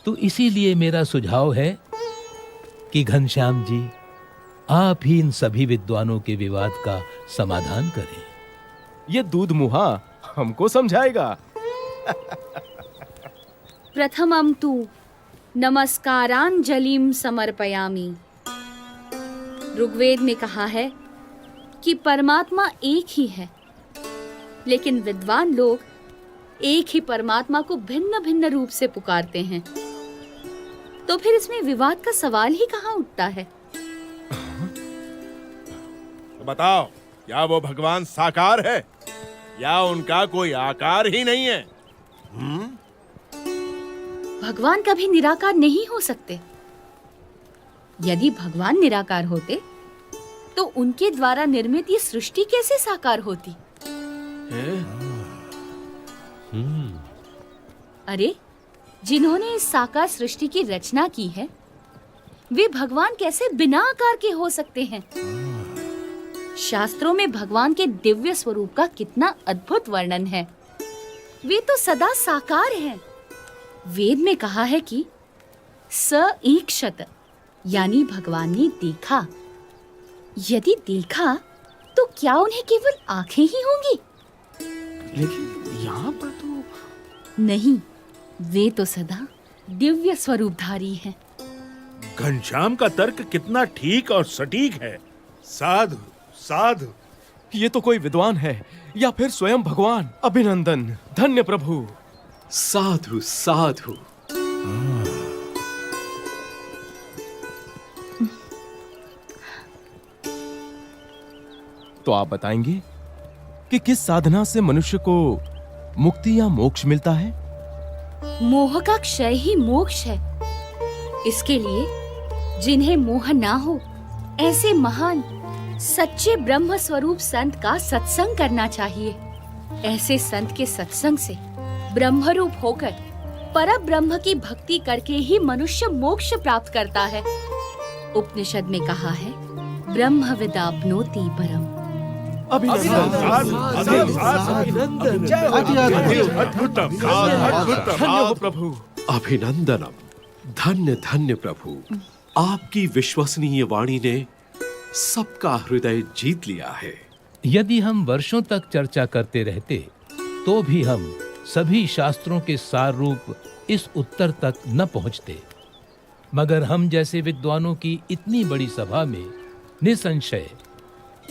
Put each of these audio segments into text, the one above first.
तो इसीलिए मेरा सुझाव है कि घनश्याम जी, आप ही इन सभी विद्वानों के विवाद का समाधान करें। ये दूध मुहा हमको समझाएगा। प्रथमं तु नमस्कारांजलिं समर्पयामि। ऋग्वेद में कहा है कि परमात्मा एक ही है, लेकिन विद्वान लोग एक ही परमात्मा को भिन्न भिन्न रूप से पुकारते हैं। तो फिर इसमें विवाद का सवाल ही कहाँ उठता है? तो बताओ, क्या वो भगवान साकार है या उनका कोई आकार ही नहीं है? भगवान कभी निराकार नहीं हो सकते। यदि भगवान निराकार होते तो उनके द्वारा निर्मित ये सृष्टि कैसे साकार होती? अरे, जिन्होंने इस साकार सृष्टि की रचना की है, वे भगवान कैसे बिना आकार के हो सकते हैं? शास्त्रों में भगवान के दिव्य स्वरूप का कितना अद्भुत वर्णन है। वे तो सदा साकार हैं। वेद में कहा है कि स ईक्षत, यानी भगवान ने देखा। यदि देखा तो क्या उन्हें केवल आंखें ही होंगी? लेकिन यहाँ पर तो नहीं, वे तो सदा दिव्य स्वरूपधारी हैं। घनश्याम का तर्क कितना ठीक और सटीक है। साधु साधु। ये तो कोई विद्वान है या फिर स्वयं भगवान। अभिनंदन, धन्य प्रभु। साधु साधु। तो आप बताएंगे कि किस साधना से मनुष्य को मुक्ति या मोक्ष मिलता है? मोह का क्षय ही मोक्ष है। इसके लिए जिन्हें मोह ना हो, ऐसे महान सच्चे ब्रह्म स्वरूप संत का सत्संग करना चाहिए। ऐसे संत के सत्संग से ब्रह्मरूप होकर पर ब्रह्म की भक्ति करके ही मनुष्य मोक्ष प्राप्त करता है। उपनिषद में कहा है, ब्रह्म विदाप्नोति परम। प्रभु। अभिनंदनम। धन्य धन्य प्रभु। आपकी विश्वसनीय वाणी ने सबका हृदय जीत लिया है। यदि हम वर्षों तक चर्चा करते रहते तो भी हम सभी शास्त्रों के सार रूप इस उत्तर तक न पहुंचते, मगर हम जैसे विद्वानों की इतनी बड़ी सभा में निसंशय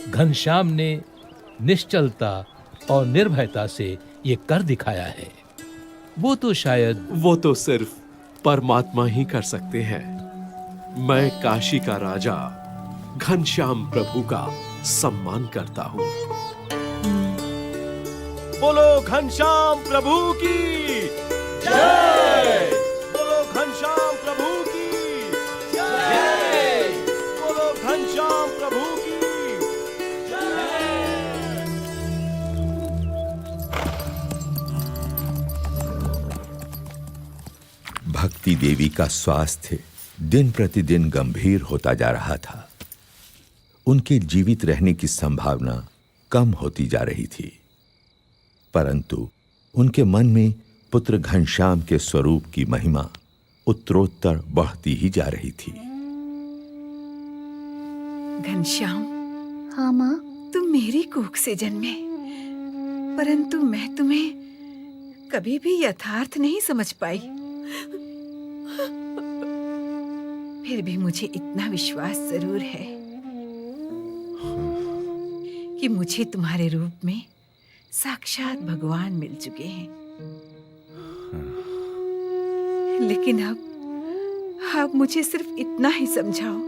घनश्याम ने निश्चलता और निर्भयता से ये कर दिखाया है। वो तो सिर्फ परमात्मा ही कर सकते हैं। मैं काशी का राजा घनश्याम प्रभु का सम्मान करता हूँ। बोलो घनश्याम प्रभु की जय। बोलो घनश्याम प्रभु की जय। बोलो घनश्याम प्रभु की भक्ति देवी का स्वास्थ्य दिन प्रतिदिन गंभीर होता जा रहा था। उनके जीवित रहने की संभावना कम होती जा रही थी, परंतु उनके मन में पुत्र घनश्याम के स्वरूप की महिमा उत्तरोत्तर बढ़ती ही जा रही थी। घनश्याम, हाँ माँ। तुम मेरी कोख से जन्मे, परंतु मैं तुम्हें कभी भी यथार्थ नहीं समझ पाई। फिर भी मुझे इतना विश्वास जरूर है कि मुझे तुम्हारे रूप में साक्षात भगवान मिल चुके हैं। लेकिन अब मुझे सिर्फ इतना ही समझाओ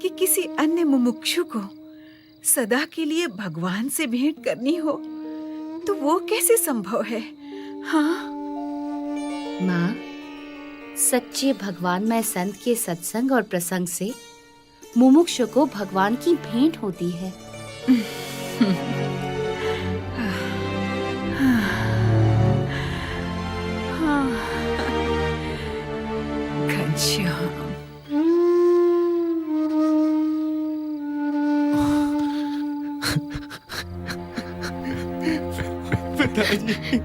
कि किसी अन्य मुमुक्षु को सदा के लिए भगवान से भेंट करनी हो तो वो कैसे संभव है? हाँ माँ, सच्चे भगवानमय संत के सत्संग और प्रसंग से मुमुक्षु को भगवान की भेंट होती है। घनश्याम, पिताजी।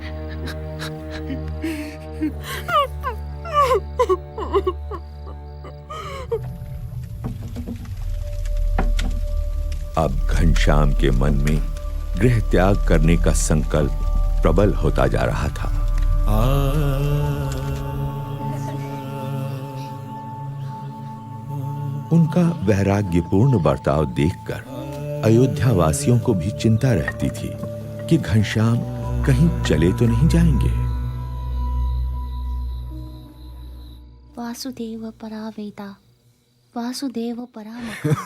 घनश्याम के मन में गृह त्याग करने का संकल्प प्रबल होता जा रहा था। उनका वैराग्यपूर्ण बर्ताव देखकर अयोध्या वासियों को भी चिंता रहती थी कि घनश्याम कहीं चले तो नहीं जाएंगे। वासुदेव परावेता वासुदेव परामखः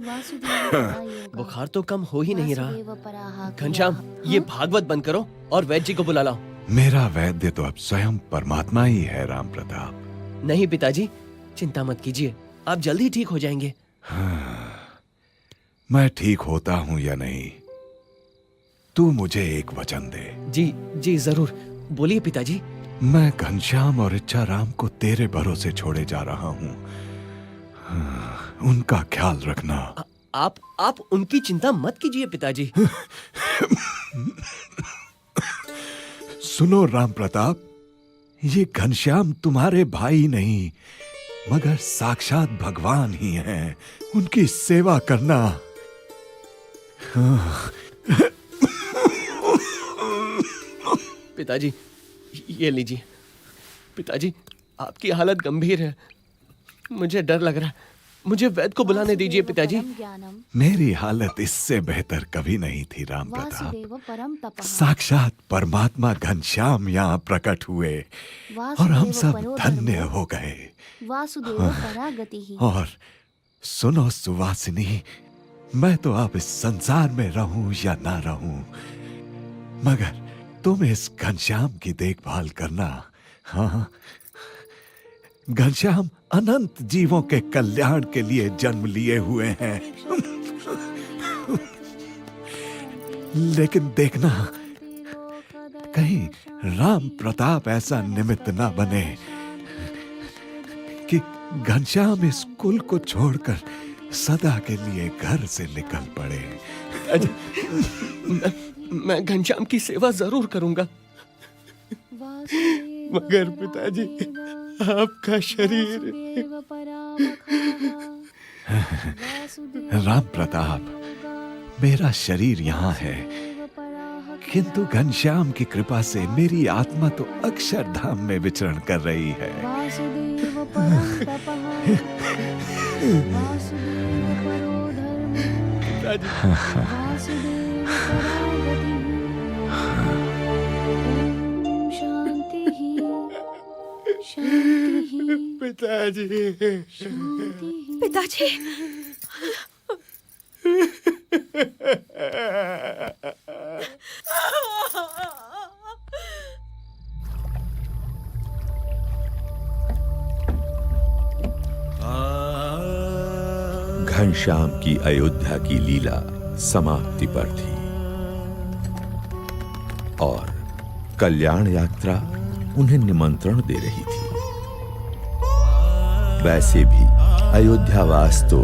वासुदेव परायोगः बुखार तो कम हो ही नहीं रहा। वासुदेव पराहाग्रह। घनश्याम, ये भागवत बंद करो और वैद्य जी को बुला लाओ। मेरा वैद्य तो अब स्वयं परमात्मा ही है राम प्रताप। नहीं पिताजी, चिंता मत कीजिए, आप जल्दी ठीक हो जाएंगे। मैं ठीक होता हूं या नहीं, तू मुझे एक वचन दे। जी जी जरूर, बोलिए पिताजी। मैं घनश्याम और इच्छा राम को तेरे भरोसे छोड़े जा रहा हूं। उनका ख्याल रखना। आप उनकी चिंता मत कीजिए पिताजी। सुनो राम प्रताप, ये घनश्याम तुम्हारे भाई नहीं मगर साक्षात भगवान ही हैं। उनकी सेवा करना। पिताजी ये लीजिए। पिताजी, आपकी हालत गंभीर है, मुझे डर लग रहा है। मुझे वैद्य को बुलाने दीजिए पिताजी। मेरी हालत इससे बेहतर कभी नहीं थी राम वासुदेव परम प्रताप। तपः। साक्षात परमात्मा घनश्याम यहाँ प्रकट हुए और हम सब धन्य हो गए। वासुदेव परागतिः। और सुनो सुवासिनी, मैं तो अब इस संसार में रहूं या ना रहूं, मगर तुम इस घनश्याम की देखभाल करना। हाँ, घनश्याम अनंत जीवों के कल्याण के लिए जन्म लिए हुए हैं। लेकिन देखना, कहीं राम प्रताप ऐसा निमित्त ना बने कि घनश्याम इस कुल को छोड़कर सदा के लिए घर से निकल पड़े। मैं घनश्याम की सेवा जरूर करूंगा, मगर पिताजी आपका शरीर। राम प्रताप, मेरा शरीर यहाँ है, किंतु घनश्याम की कृपा से मेरी आत्मा तो अक्षरधाम में विचरण कर रही है। वासुदेव परम तपः। वासुदेव परो धर्मः। वासुदेव परागतिः। ओम शांतिः शांतिः पिताजी। शांतिः। पिताजी, घनश्याम की अयोध्या की लीला समाप्ति पर थी और कल्याण यात्रा उन्हें निमंत्रण दे रही थी। वैसे भी अयोध्यावास तो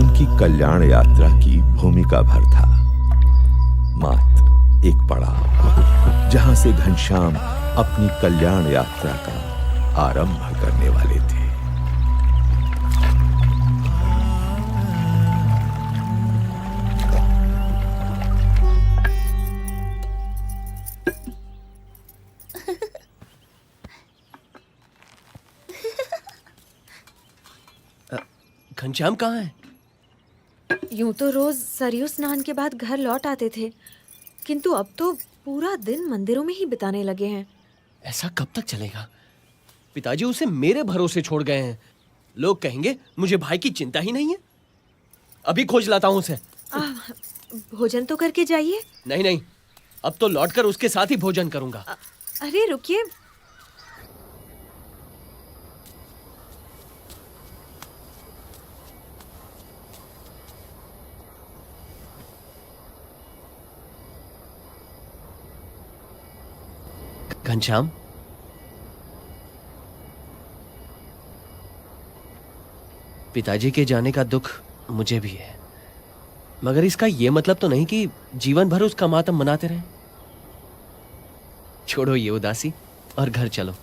उनकी कल्याण यात्रा की भूमिका भर था, मात्र एक पड़ाव जहां से घनश्याम अपनी कल्याण यात्रा का आरंभ करने वाले थे। घनश्याम कहाँ है? यूं तो रोज सरयू स्नान के बाद घर लौट आते थे, किंतु अब तो पूरा दिन मंदिरों में ही बिताने लगे हैं। ऐसा कब तक चलेगा? पिताजी उसे मेरे भरोसे छोड़ गए हैं। लोग कहेंगे मुझे भाई की चिंता ही नहीं है। अभी खोज लाता हूँ उसे। भोजन तो करके जाइए। नहीं नहीं, अब तो लौटकर उसके साथ ही भोजन करूंगा। अरे रुकिए, घनश्याम, पिताजी के जाने का दुख मुझे भी है, मगर इसका यह मतलब तो नहीं कि जीवन भर उसका मातम मनाते रहें। छोड़ो ये उदासी और घर चलो।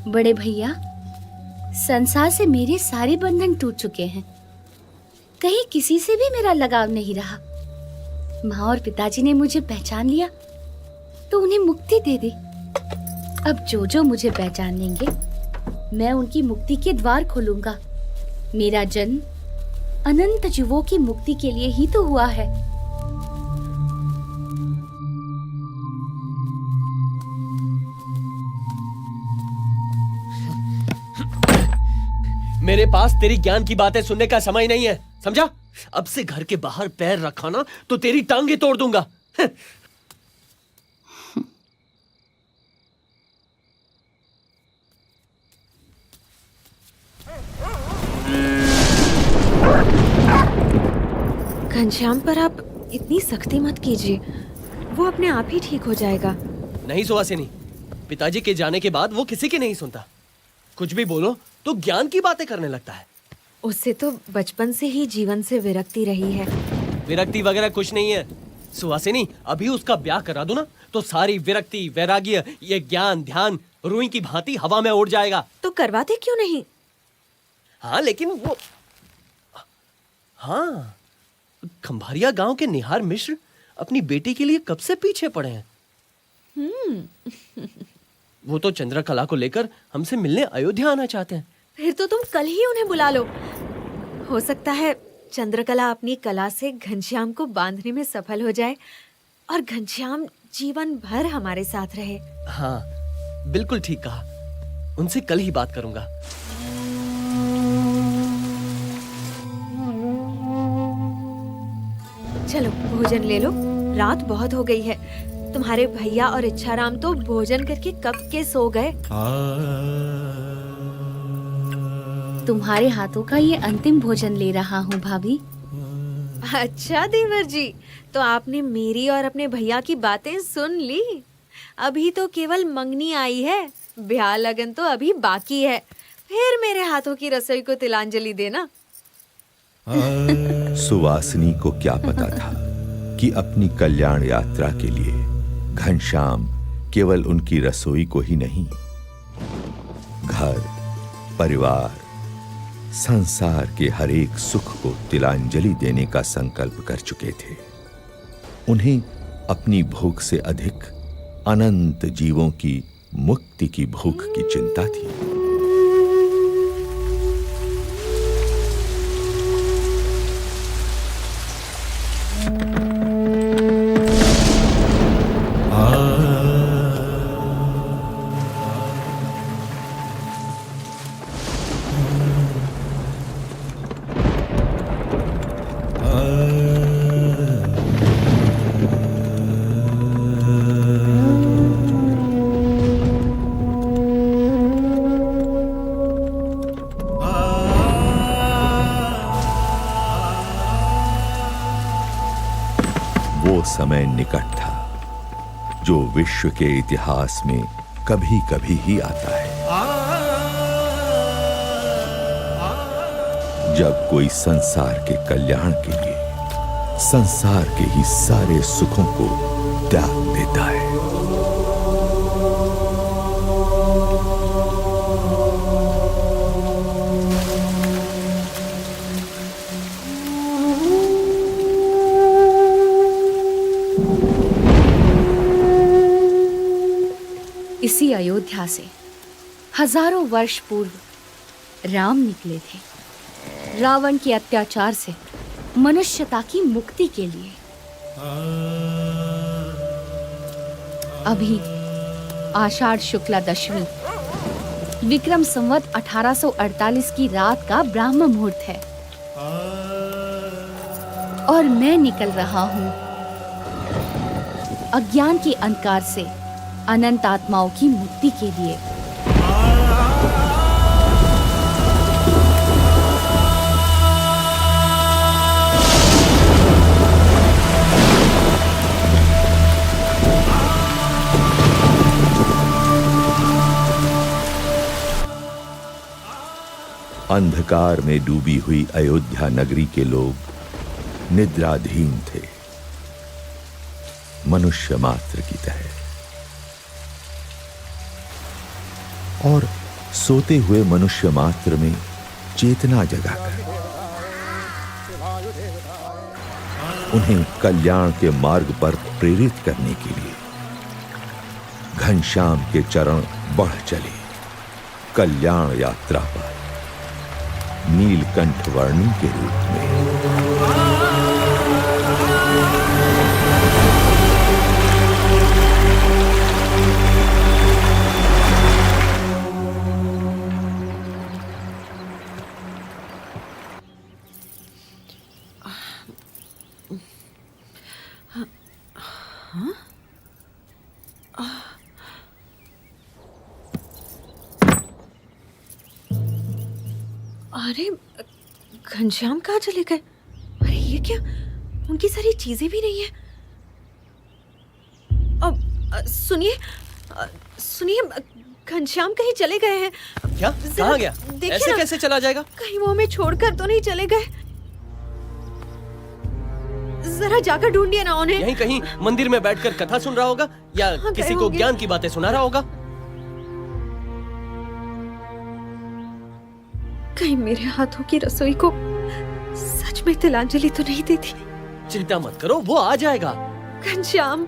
बड़े भैया, संसार से मेरे सारे बंधन टूट चुके हैं। कहीं किसी से भी मेरा लगाव नहीं रहा। माँ और पिताजी ने मुझे पहचान लिया तो उन्हें मुक्ति दे दी। अब जो जो मुझे पहचान लेंगे, मैं उनकी मुक्ति के द्वार खोलूंगा। मेरा जन्म अनंत जीवों की मुक्ति के लिए ही तो हुआ है। मेरे पास तेरी ज्ञान की बातें सुनने का समय नहीं है, समझा? अब से घर के बाहर पैर रखा ना तो तेरी टांगे तोड़ दूंगा। घनश्याम पर आप इतनी सख्ती मत कीजिए, वो अपने आप ही ठीक हो जाएगा। नहीं सुवासिनी, पिताजी के जाने के बाद वो किसी की नहीं सुनता। कुछ भी बोलो तो ज्ञान की बातें करने लगता है। उससे तो बचपन से ही जीवन से विरक्ति रही है। विरक्ति वगैरह कुछ नहीं है सुहासिनी। अभी उसका ब्याह करा दो ना तो सारी विरक्ति, वैराग्य, ये ज्ञान ध्यान रुई की भांति हवा में उड़ जाएगा। तो करवाते क्यों नहीं? हाँ लेकिन वो, हाँ, खंभारिया गांव के निहार मिश्र अपनी बेटी के लिए कब से पीछे पड़े हैं। वो तो चंद्रकला को लेकर हमसे मिलने अयोध्या आना चाहते हैं। फिर तो तुम कल ही उन्हें बुला लो। हो सकता है चंद्रकला अपनी कला से घनश्याम को बांधने में सफल हो जाए और घनश्याम जीवन भर हमारे साथ रहे। हाँ बिल्कुल ठीक कहा, उनसे कल ही बात करूंगा। चलो भोजन ले लो, रात बहुत हो गई है। तुम्हारे भैया और इच्छाराम तो भोजन करके कब के सो गए। तुम्हारे हाथों का ये अंतिम भोजन ले रहा हूँ भाभी। अच्छा देवर जी, तो आपने मेरी और अपने भैया की बातें सुन ली। अभी तो केवल मंगनी आई है, ब्याह लगन तो अभी बाकी है। फिर मेरे हाथों की रसोई को तिलांजलि देना। सुवासिनी को क्या पता था कि अपनी कल्याण यात्रा के लिए घनश्याम केवल उनकी रसोई को ही नहीं, घर, परिवार, संसार के हर एक सुख को तिलांजलि देने का संकल्प कर चुके थे। उन्हें अपनी भूख से अधिक अनंत जीवों की मुक्ति की भूख की चिंता थी। वो समय निकट था जो विश्व के इतिहास में कभी कभी ही आता है, जब कोई संसार के कल्याण के लिए संसार के ही सारे सुखों को त्याग देता है। इसी अयोध्या से हजारों वर्ष पूर्व राम निकले थे रावण के अत्याचार से मनुष्यता की मुक्ति के लिए। अभी आषाढ़ शुक्ला दशमी विक्रम संवत 1848 की रात का ब्राह्म मुहूर्त है और मैं निकल रहा हूँ अज्ञान के अंधकार से अनंत आत्माओं की मुक्ति के लिए। अंधकार में डूबी हुई अयोध्या नगरी के लोग निद्राधीन थे, मनुष्य मात्र की तरह। और सोते हुए मनुष्य मात्र में चेतना जगाकर उन्हें कल्याण के मार्ग पर प्रेरित करने के लिए घनश्याम के चरण बढ़ चले कल्याण यात्रा पर नीलकंठ वर्णी के रूप में। अरे घनश्याम कहाँ चले गए? अरे ये क्या, उनकी सारी चीजें भी नहीं है। अब सुनिए घनश्याम कहीं चले गए हैं। क्या? कहाँ गया? ऐसे ना, कैसे चला जाएगा? कहीं वो हमें छोड़कर तो नहीं चले गए? जरा जाकर ढूंढिए ना उन्हें। यहीं कहीं मंदिर में बैठकर कथा सुन रहा होगा या किसी को ज्ञान की बातें सुना रहा होगा। कहीं मेरे हाथों की रसोई को सच में तिलांजलि तो नहीं देती? चिंता मत करो, वो आ जाएगा। घनश्याम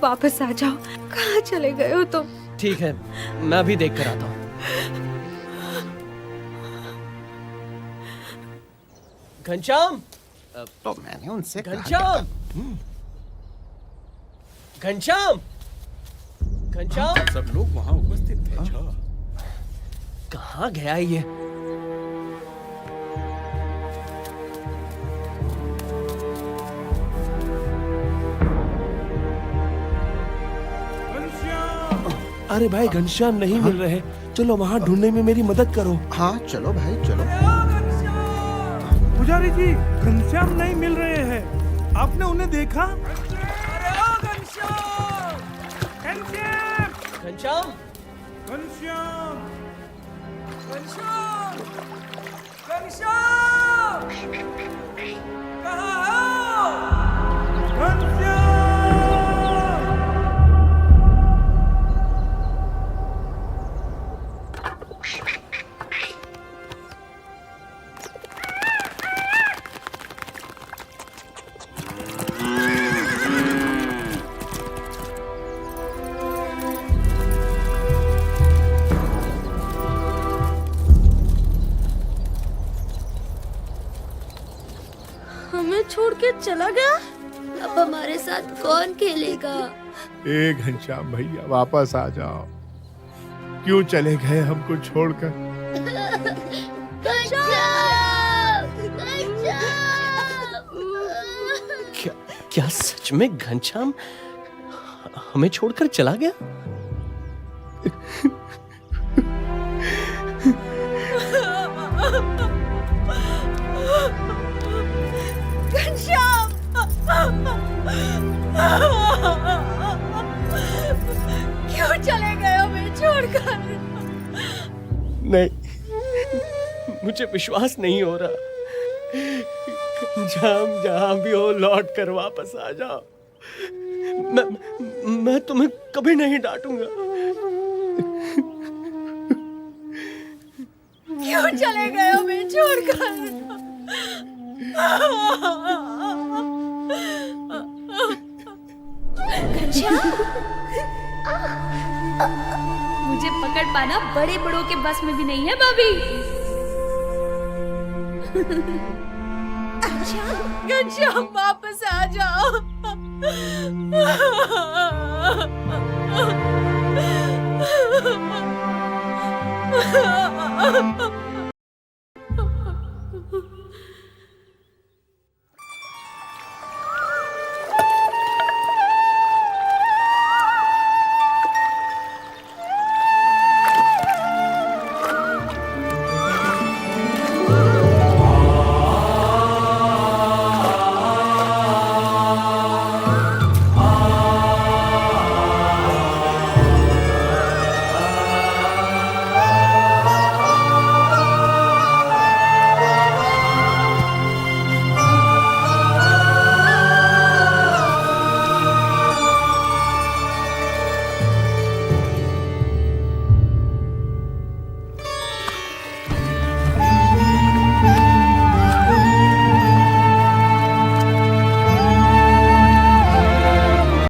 वापस आ जाओ। कहाँ चले गए हो तुम? ठीक है, मैं भी देख कर आता हूँ। घनश्याम, तो मैंने उनसे घनश्याम, घनश्याम, घनश्याम, सब लोग वहाँ उपस्थित थे। कहाँ गया ये? अरे भाई, घनश्याम नहीं मिल रहे। चलो वहाँ ढूंढने में मेरी मदद करो। हाँ चलो भाई चलो। पुजारी जी, घनश्याम नहीं मिल रहे हैं। आपने उन्हें देखा? घनश्याम, घनश्याम, हमें छोड़ के चला गया। अब हमारे साथ कौन खेलेगा? ए घनश्याम भैया, वापस आ जाओ। क्यों चले गए हमको छोड़कर? क्या सच में घनश्याम हमें छोड़कर चला गया? घनश्याम, क्यों चले गए हमें छोड़कर? नहीं, मुझे विश्वास नहीं हो रहा। जहां भी हो, लौट कर वापस आ जाओ। मैं तुम्हें कभी नहीं डांटूंगा। क्यों चले गए हमें छोड़कर? मुझे पकड़ पाना बड़े बड़ों के बस में भी नहीं है भाभी। घनश्याम वापस आ जाओ।